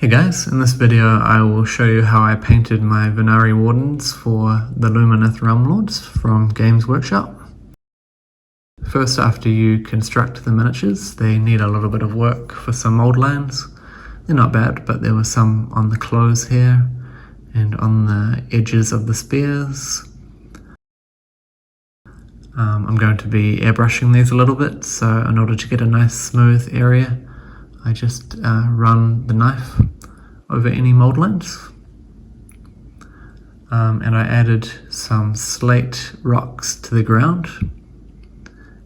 Hey guys, in this video I will show you how I painted my Vanari Wardens for the Lumineth Realmlords from Games Workshop. First, after you construct the miniatures, they need a little bit of work for some mold lines. They're not bad, but there were some on the clothes here and on the edges of the spears. I'm going to be airbrushing these a little bit, so in order to get a nice smooth area, I just run the knife over any mold lines. And I added some slate rocks to the ground.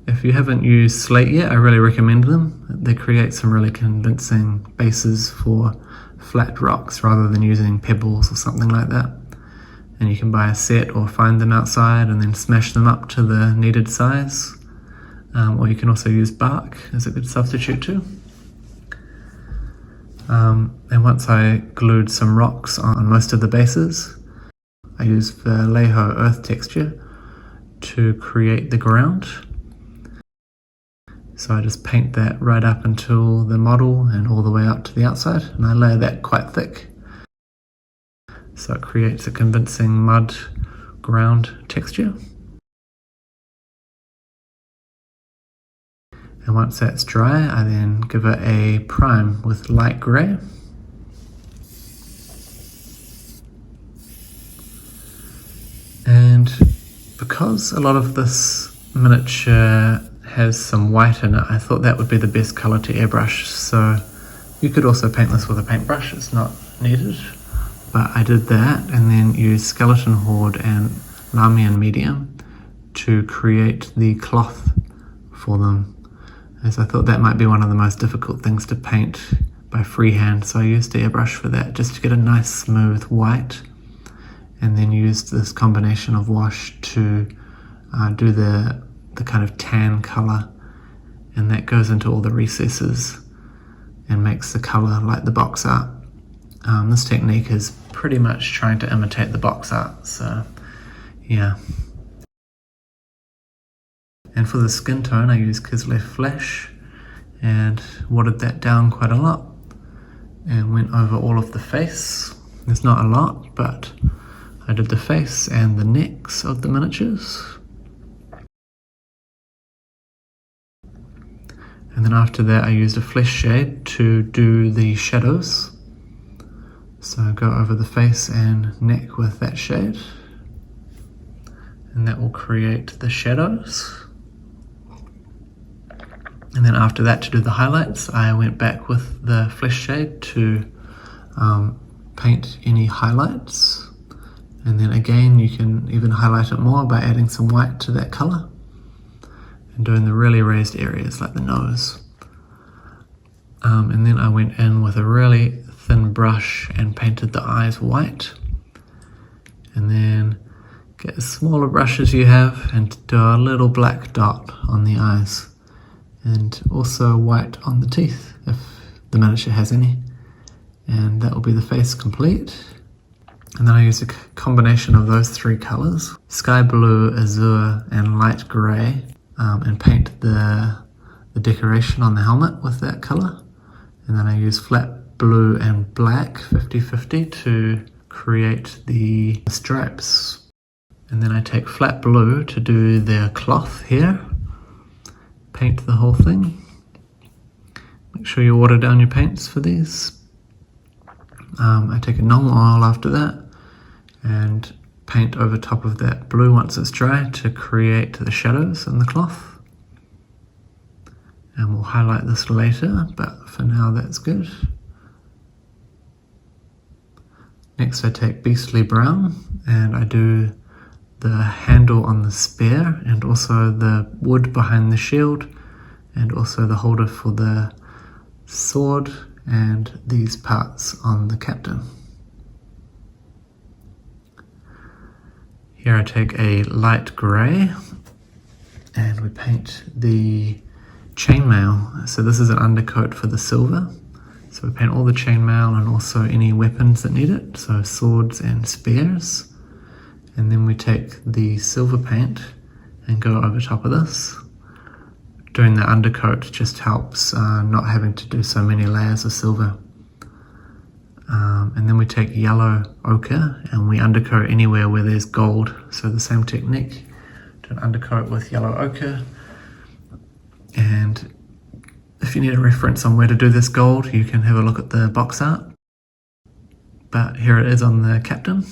If you haven't used slate yet, I really recommend them. They create some really convincing bases for flat rocks rather than using pebbles or something like that. And you can buy a set or find them outside and then smash them up to the needed size. Or you can also use bark as a good substitute too. And once I glued some rocks on most of the bases, I used Vallejo earth texture to create the ground. So I just paint that right up until the model and all the way up to the outside, and I layer that quite thick. So it creates a convincing mud ground texture. And once that's dry, I then give it a prime with light grey. And because a lot of this miniature has some white in it, I thought that would be the best colour to airbrush. So you could also paint this with a paintbrush, it's not needed. But I did that and then used Skeleton Horde and Lamian Medium to create the cloth for them, as I thought that might be one of the most difficult things to paint by freehand. So I used the airbrush for that, just to get a nice smooth white, and then used this combination of wash to do the kind of tan colour, and that goes into all the recesses and makes the colour like the box art. This technique is pretty much trying to imitate the box art, so yeah. And for the skin tone, I used Kislev Flash and watered that down quite a lot and went over all of the face. There's not a lot, but I did the face and the necks of the miniatures. And then after that, I used a flesh shade to do the shadows. So go over the face and neck with that shade, and that will create the shadows. And then after that, to do the highlights, I went back with the flesh shade to paint any highlights. And then again, you can even highlight it more by adding some white to that color and doing the really raised areas like the nose. And then I went in with a really thin brush and painted the eyes white. And then get as small a brush as you have and do a little black dot on the eyes. And also white on the teeth, if the miniature has any. And that will be the face complete. And then I use a combination of those three colours, sky blue, azure, and light grey, and paint the decoration on the helmet with that colour. And then I use flat blue and black 50-50 to create the stripes. And then I take flat blue to do the cloth here. Paint the whole thing. Make sure you water down your paints for these. I take a normal oil after that and paint over top of that blue once it's dry to create the shadows in the cloth. And we'll highlight this later, but for now that's good. Next I take Beastly Brown and I do the handle on the spear and also the wood behind the shield and also the holder for the sword and these parts on the captain. Here I take a light grey and we paint the chainmail. So this is an undercoat for the silver. So we paint all the chainmail and also any weapons that need it, so swords and spears. And then we take the silver paint and go over top of this. Doing the undercoat just helps not having to do so many layers of silver. And then we take yellow ochre and we undercoat anywhere where there's gold. So the same technique, do an undercoat with yellow ochre. And if you need a reference on where to do this gold, you can have a look at the box art. But here it is on the captain.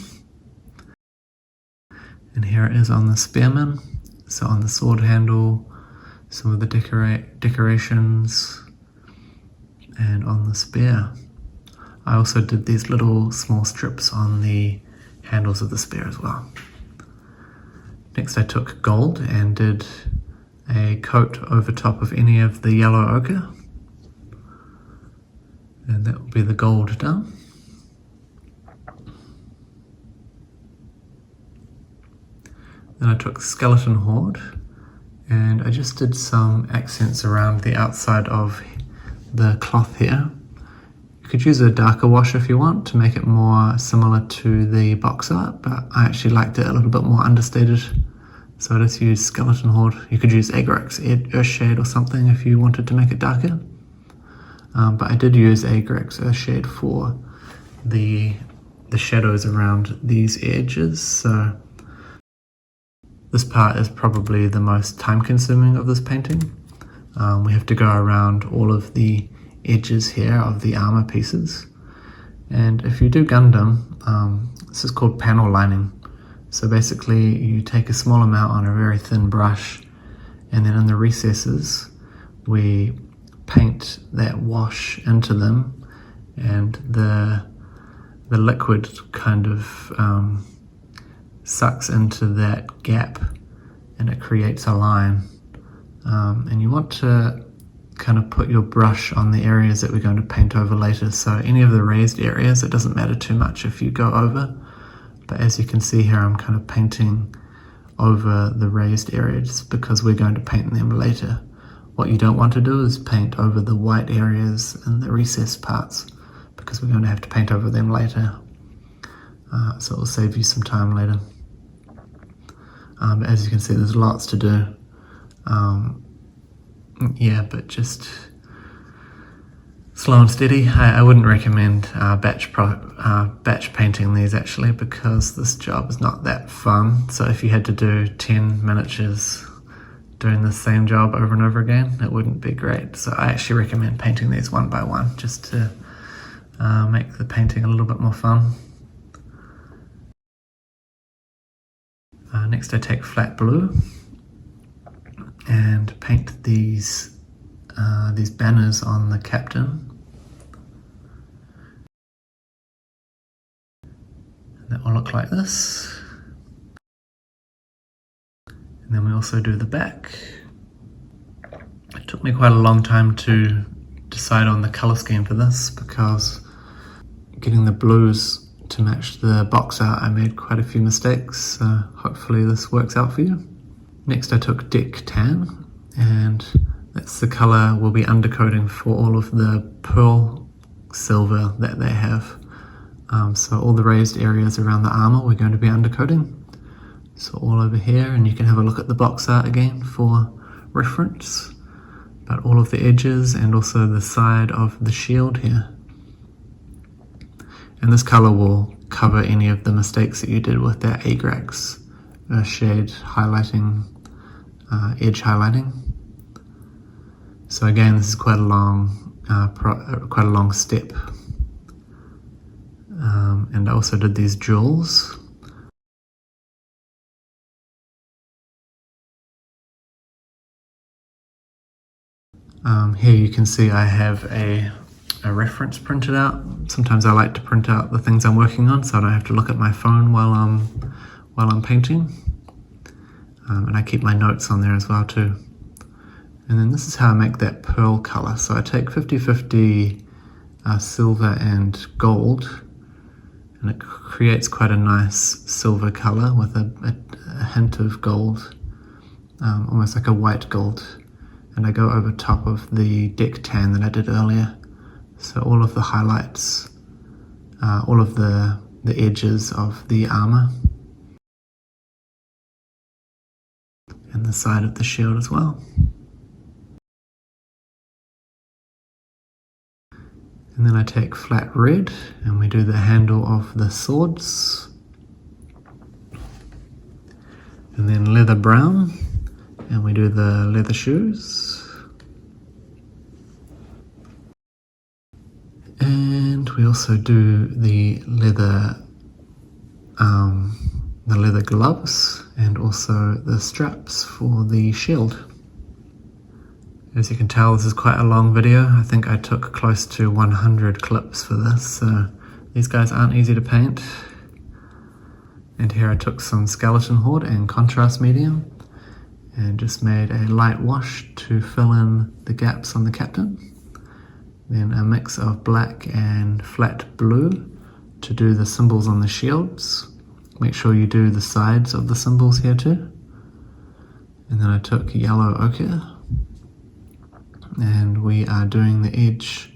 And here it is on the spearman. So on the sword handle, some of the decorations, and on the spear. I also did these little small strips on the handles of the spear as well. Next I took gold and did a coat over top of any of the yellow ochre. And that will be the gold done. Then I took Skeleton Horde and I just did some accents around the outside of the cloth here. You could use a darker wash if you want to make it more similar to the box art, but I actually liked it a little bit more understated. So I just used Skeleton Horde. You could use Agrax Earthshade or something if you wanted to make it darker. But I did use Agrax Earthshade for the shadows around these edges. So this part is probably the most time consuming of this painting. We have to go around all of the edges here of the armor pieces. And if you do Gundam, this is called panel lining. So basically you take a small amount on a very thin brush, and then in the recesses we paint that wash into them, and the liquid kind of sucks into that gap and it creates a line. And you want to kind of put your brush on the areas that we're going to paint over later. So any of the raised areas, it doesn't matter too much if you go over. But as you can see here, I'm kind of painting over the raised areas because we're going to paint them later. What you don't want to do is paint over the white areas and the recessed parts because we're going to have to paint over them later. So it will save you some time later. But as you can see, there's lots to do. Yeah, but just slow and steady. I wouldn't recommend batch painting these actually, because this job is not that fun. So if you had to do 10 miniatures doing the same job over and over again, it wouldn't be great. So I actually recommend painting these one by one just to make the painting a little bit more fun. Next I take flat blue and paint these banners on the captain. And that will look like this. And then we also do the back. It took me quite a long time to decide on the colour scheme for this because getting the blues to match the box art, I made quite a few mistakes, so hopefully this works out for you. Next I took Deck Tan, and that's the colour we'll be undercoating for all of the pearl silver that they have. So all the raised areas around the armour we're going to be undercoating. So all over here, and you can have a look at the box art again for reference, but all of the edges and also the side of the shield here. And this colour will cover any of the mistakes that you did with that Agrax shade highlighting, edge highlighting. So again, this is quite a long step. And I also did these jewels. Here you can see I have a reference printed out. Sometimes I like to print out the things I'm working on so I don't have to look at my phone while I'm painting. And I keep my notes on there as well too. And then this is how I make that pearl colour. So I take 50-50 silver and gold, and it creates quite a nice silver colour with a hint of gold, almost like a white gold. And I go over top of the Deck Tan that I did earlier. So all of the highlights, all of the edges of the armour, and the side of the shield as well. And then I take flat red and we do the handle of the swords. And then leather brown and we do the leather shoes. And we also do the leather gloves and also the straps for the shield. As you can tell, this is quite a long video. I think I took close to 100 clips for this, so these guys aren't easy to paint. And here I took some skeleton horde and contrast medium and just made a light wash to fill in the gaps on the captain. Then a mix of black and flat blue to do the symbols on the shields. Make sure you do the sides of the symbols here too. And then I took yellow ochre and we are doing the edge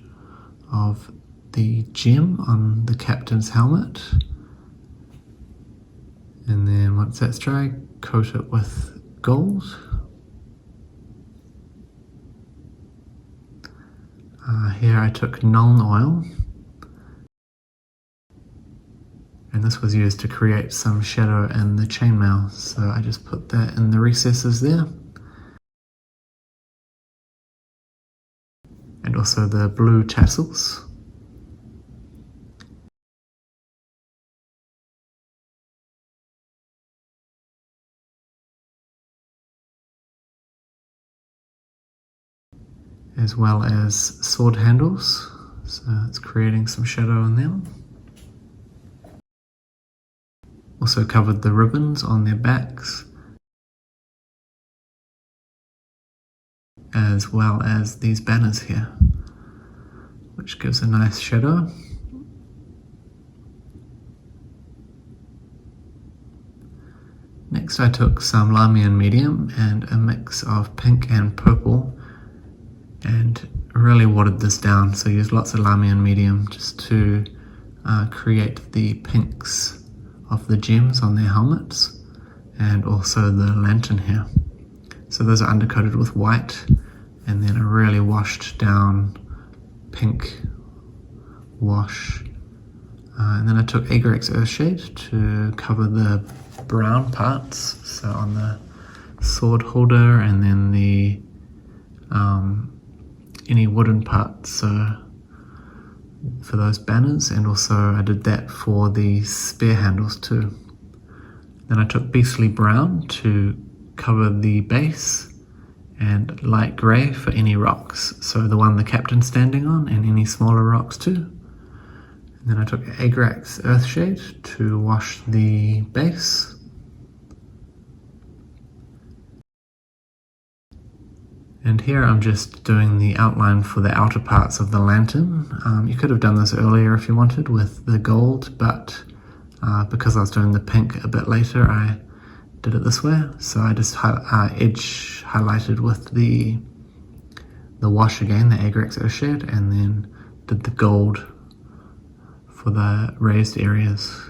of the gem on the captain's helmet. And then once that's dry, coat it with gold. Here I took Nuln oil, and this was used to create some shadow in the chainmail, so I just put that in the recesses there. And also the blue tassels. As well as sword handles, so it's creating some shadow in them. Also covered the ribbons on their backs, as well as these banners here, which gives a nice shadow. Next I took some Lamian medium and a mix of pink and purple and really watered this down, so used lots of Lamian medium just to create the pinks of the gems on their helmets and also the lantern here. So those are undercoated with white and then a really washed down pink wash. And then I took Agrax Earthshade to cover the brown parts, so on the sword holder and then the any wooden parts, so for those banners, and also I did that for the spear handles too. Then I took Beastly Brown to cover the base and light grey for any rocks, so the one the captain's standing on and any smaller rocks too. And then I took Agrax Earthshade to wash the base. And here I'm just doing the outline for the outer parts of the lantern. You could have done this earlier if you wanted with the gold, but because I was doing the pink a bit later, I did it this way. So I just edge highlighted with the wash again, the Agrax Earthshade, and then did the gold for the raised areas.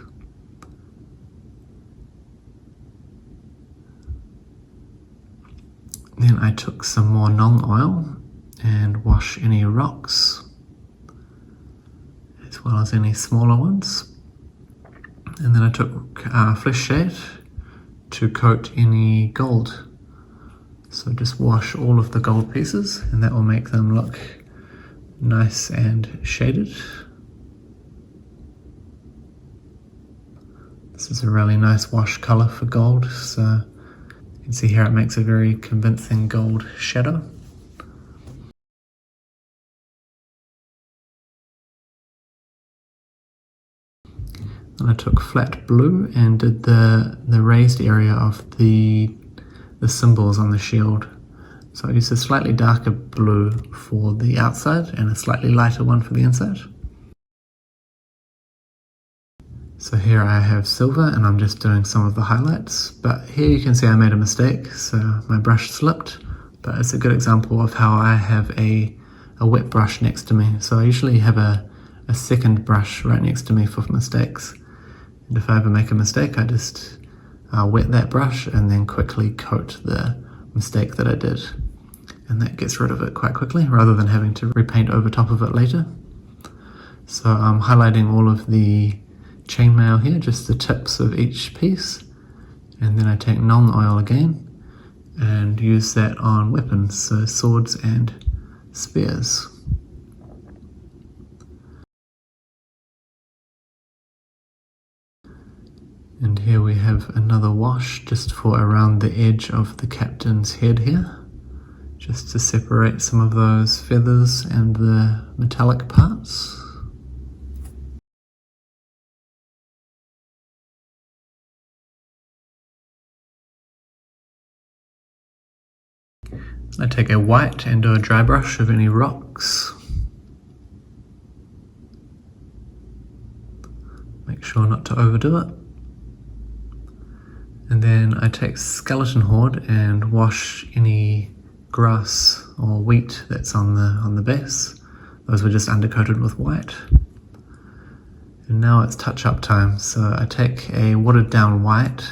Then I took some more Nuln oil and wash any rocks as well as any smaller ones. And then I took Flesh Shade to coat any gold. So just wash all of the gold pieces and that will make them look nice and shaded. This is a really nice wash colour for gold, so you can see here it makes a very convincing gold shadow. And I took flat blue and did the raised area of the symbols on the shield. So I used a slightly darker blue for the outside and a slightly lighter one for the inside. So here I have silver and I'm just doing some of the highlights, but here you can see I made a mistake, so my brush slipped, but it's a good example of how I have a wet brush next to me. So I usually have a second brush right next to me for mistakes, and if I ever make a mistake I just wet that brush and then quickly coat the mistake that I did, and that gets rid of it quite quickly rather than having to repaint over top of it later. So I'm highlighting all of the chainmail here, just the tips of each piece, and then I take Nuln Oil again and use that on weapons, so swords and spears. And here we have another wash just for around the edge of the captain's head here, just to separate some of those feathers and the metallic parts. I take a white and do a dry brush of any rocks. Make sure not to overdo it. And then I take Skeleton Horde and wash any grass or wheat that's on the base. Those were just undercoated with white. And now it's touch-up time, so I take a watered down white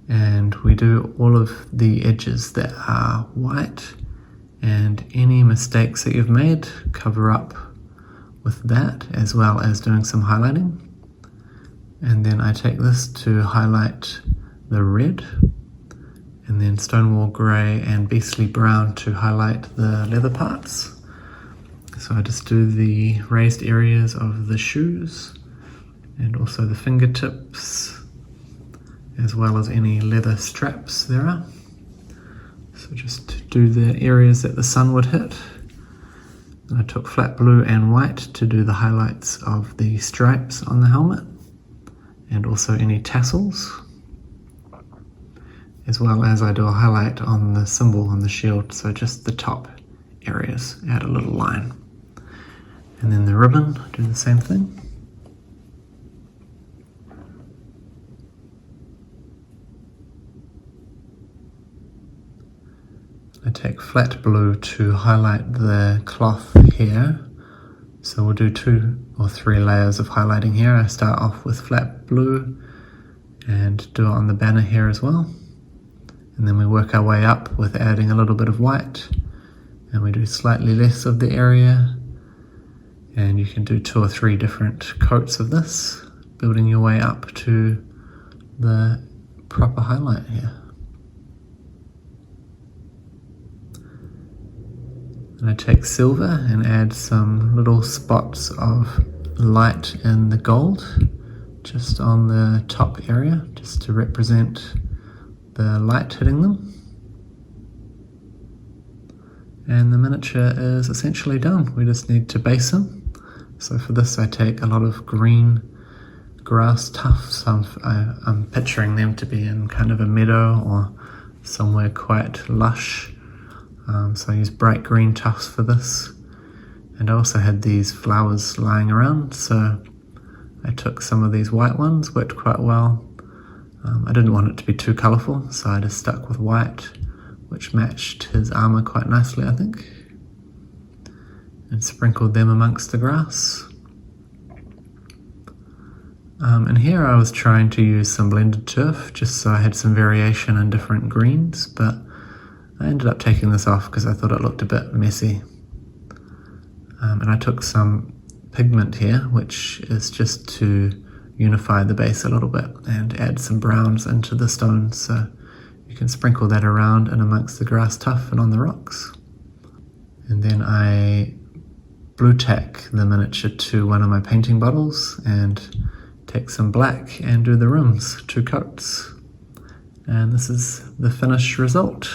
and we do all of the edges that are white, and any mistakes that you've made, cover up with that, as well as doing some highlighting. And then I take this to highlight the red, and then Stonewall Grey and Beastly Brown to highlight the leather parts. So I just do the raised areas of the shoes and also the fingertips, as well as any leather straps there are. So just do the areas that the sun would hit. And I took flat blue and white to do the highlights of the stripes on the helmet, and also any tassels, as well as I do a highlight on the symbol on the shield, so just the top areas, add a little line. And then the ribbon, do the same thing. I take flat blue to highlight the cloth here. So we'll do 2 or 3 layers of highlighting here. I start off with flat blue and do it on the banner here as well. And then we work our way up with adding a little bit of white, and we do slightly less of the area. And you can do 2 or 3 different coats of this, building your way up to the proper highlight here. And I take silver and add some little spots of light in the gold, just on the top area, just to represent the light hitting them. And the miniature is essentially done. We just need to base them. So for this I take a lot of green grass tufts. I'm picturing them to be in kind of a meadow or somewhere quite lush. So I use bright green tufts for this. And I also had these flowers lying around, so I took some of these white ones, worked quite well. I didn't want it to be too colourful, so I just stuck with white, which matched his armour quite nicely, I think. And sprinkled them amongst the grass. And here I was trying to use some blended turf, just so I had some variation in different greens, but I ended up taking this off because I thought it looked a bit messy. And I took some pigment here, which is just to unify the base a little bit and add some browns into the stones, so you can sprinkle that around and amongst the grass tuff and on the rocks. And then I blue tack the miniature to one of my painting bottles and take some black and do the rims, 2 coats. And this is the finished result.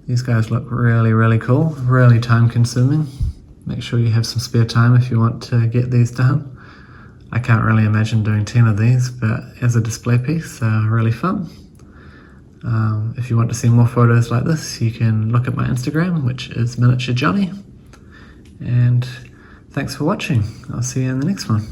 These guys look really, really cool, really time consuming. Make sure you have some spare time if you want to get these done. I can't really imagine doing 10 of these, but as a display piece, they're really fun. If you want to see more photos like this, you can look at my Instagram, which is Miniature Johnny. And thanks for watching. I'll see you in the next one.